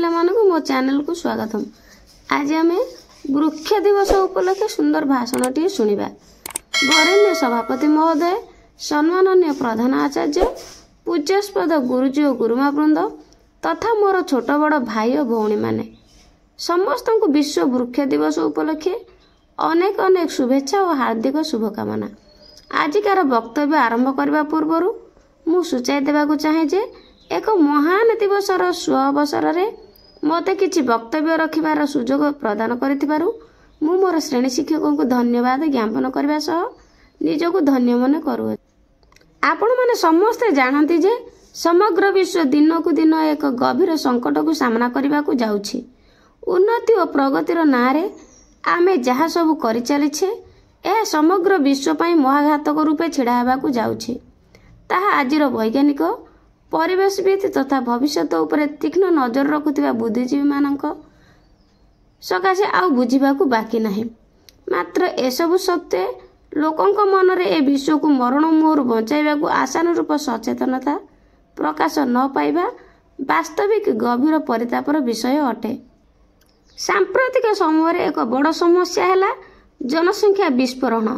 पिला मानकु मो चैनल को स्वागतम। आज आम वृक्ष दिवस उपलक्षे सुंदर भाषणटी शुणा। वरेण्य सभापति महोदय, सम्माननीय प्रधान आचार्य, पूज्यास्पद गुरुजी और गुरुमा वृंद तथा मोर छोट बड़ भाई और भौणी माने समस्त को विश्व वृक्ष दिवस उपलक्षे अनेक अनेक शुभेच्छा और हार्दिक शुभकामना। आजिकार वक्तव्य आरंभ करने पूर्व मु सूचाई देवाक चाहे जे एक महान दिवसर शुभ अवसर में मते किछि वक्तव्य रखिबार सुजोग प्रदान करिथिबारु मु मोर श्रेणी शिक्षकों को धन्यवाद ज्ञापन करबा सह निजको धन्य मन करू। आपण माने समस्ते जानती जे समग्र विश्व दिन को दिन एक गभीर संकट को सामना करने को जाउछि। उन्नति और प्रगतिर नारे आमे जहाँ सब करि चलिछे यह समग्र विश्व पई महाघातक रूपे छिड़ा हेबा को जाउछि। ताहा आजिर वैज्ञानिक परिवेशविद तथा भविष्यत उपरे तीक्ष्ण नजर रखुथिबा बुद्धिजीवी मानक सकाशे आउ बुझिबाकू बाकी नाही। मात्र एसबु सत्वे लोकंक मनरे ए विश्व को मरण मुहर बचाइबाकू आशानुरूप सचेतनता प्रकाश न पाइबा वास्तविक गभीर परितापर विषय अटे। सांप्रतिक समय एक बड़ समस्या है जनसंख्या विस्फोरण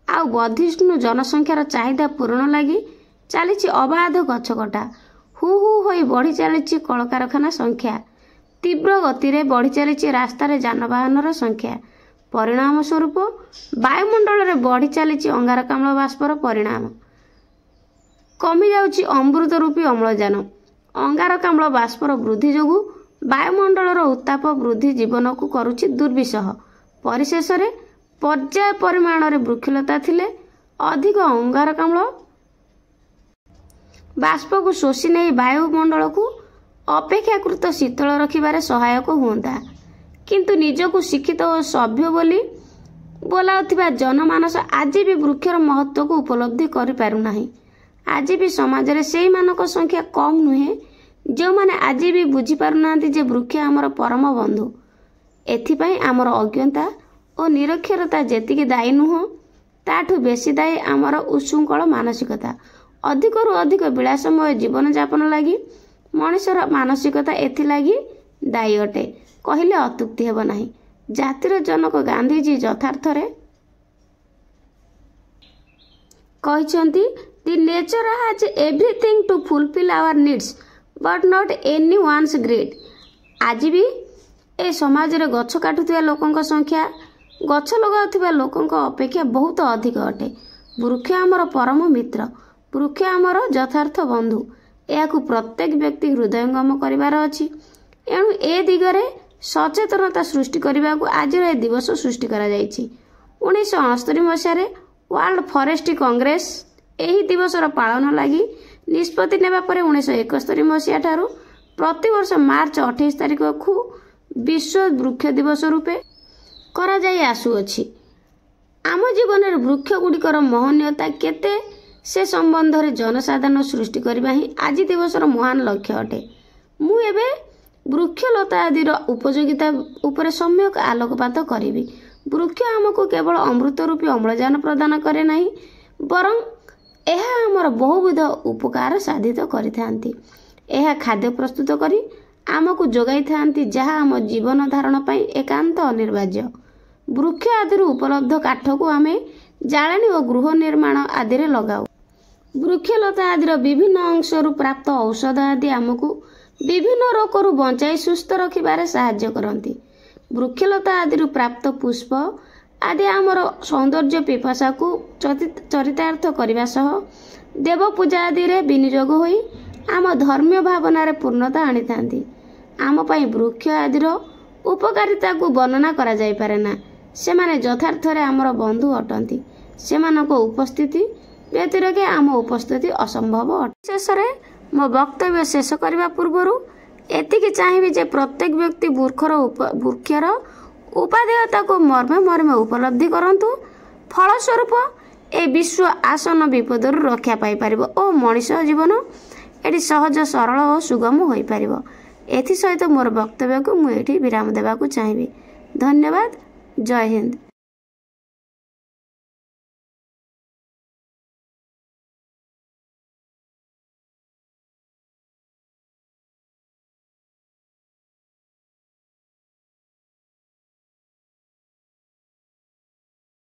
आउ वर्धिष्णु जनसंख्यार चाहिदा पूरण लगी चली अबाध गछ कटा हु हु होई बढ़ी चली कलकारखाना संख्या तीव्र गति रे बढ़ी चली रास्तार जानवाहन संख्या परिणाम स्वरूप वायुमंडल रे बढ़ी चली अंगारकाम्ल बाष्पर परिणाम कमी जाउछि अमृत रूपी अम्लजान। अंगारकाम्ल बाष्पर वृद्धि जोगु वायुमंडलर उत्ताप वृद्धि जीवन को करुछि दुर्विषह। परिशेष रे पर्याय परिमाण रे वृक्षलता थिले अधिक अंगारकाम्ल बाष्प को शोषि नहीं वायुमंडल को अपेक्षाकृत शीतल रखिबारे सहायक हुंता। किंतु निजको शिक्षित और सभ्य बोली बोलाउथिबा जनमानस आज भी वृक्षर महत्व को उपलब्धि करि पारु नाही। आज भी समाज रे सेही मानक संख्या कम नुहे जो माने आज भी बुझी पारु नांती जे वृक्ष हमर परम बंधु। एथिपई हमर अज्ञता और निरक्षरता जेतिके दायी नुह ताठू बेसी दायी हमर उच्छृंखल मानसिकता। अधिकरु अधिक विलासमय जीवन यापन लगी मनुष्यर मानसिकता एथिलागी दायी अटे कहले अत्युक्ति हेब नाही। जातिर जनक गांधीजी यथार्थरे कहिसंती the nature has everything to fulfil our needs but not anyone's greed. आज भी ए समाज रे गछ काटुथिबा लोकंक संख्या गछ लगाउथिबा लोकंक अपेक्षा बहुत अधिक अटे। वृक्ष हमर परम मित्र, वृक्ष आमर यथार्थ बंधु। यह प्रत्येक व्यक्ति हृदयंगम करिवार अछि। एणु ए दिगरे सचेतनता सृष्टि करने को आज ए दिवस सृष्टि करा जायछि। 1969 मसीह वर्ल्ड फॉरेस्ट कांग्रेस एही दिवसर पालन लगी निष्पत्ति नेबा परे 1971 मसीहा ठारू प्रतिवर्ष मार्च 28 तारिख को विश्व वृक्ष दिवस रूपे करा जाय आसुअछि। आम जीवन वृक्ष गुड़िकर महनीयता केते से संबंध रे जनसाधारण सृष्टि करबा ही आज दिवसर महान लक्ष्य अटे। मु एबे वृक्षलता आदिर उपयोगिता उपरे सम्यक आलोकपात करिवि। वृक्ष हमको केवल अमृत रूपी अम्लजान प्रदान करे नहीं बरं एहा हमर बहुविध उपकार साधित करिथांती। एहा खाद्य प्रस्तुत करी आमको जोगाई थांती जहा हम जीवन धारण पई एकांत अनिवार्य। वृक्ष आदिर उपलब्ध काठ को आमे जाळेनी और गृह निर्माण आदि रे लगाऊ। वृक्षलता आदिर विभिन्न अंशरू प्राप्त औषध आदि आमको विभिन्न रोगरू बचाई सुस्थ रखिबारे साहाय्य करती। वृक्षलता आदिर प्राप्त पुष्प आदि आमर सौंदर्य पिपासा को चरितार्थ करने सह देव पूजा आदि रे विनियोग होई आम धर्मीय भावना रे पूर्णता आनी थांती। आम पई वृक्ष आदिर उपकारिता को वर्णना करा जाय पारे ना। सेमाने यथार्थ रे आमर बंधु अटंती। सेमानको उपस्थिति व्यतिरेके आम उपस्थिति असंभव अटे। शेष रे मो वक्तव्य शेष करबा पूर्वरु एतिकी चाहिबी जे प्रत्येक व्यक्ति वृक्षर उपादेयता को मर्मे मर्मे उपलब्धि करंतु। फलस्वरूप ए विश्व आसन विपदर रक्षा पाई परिबो ओ मनुष्य जीवन एटी सहज सरल और सुगम होई परिबो। एथि सहित मोर वक्तव्य को मु एठी विराम देबाकू चाहिबी। धन्यवाद। जय हिंद।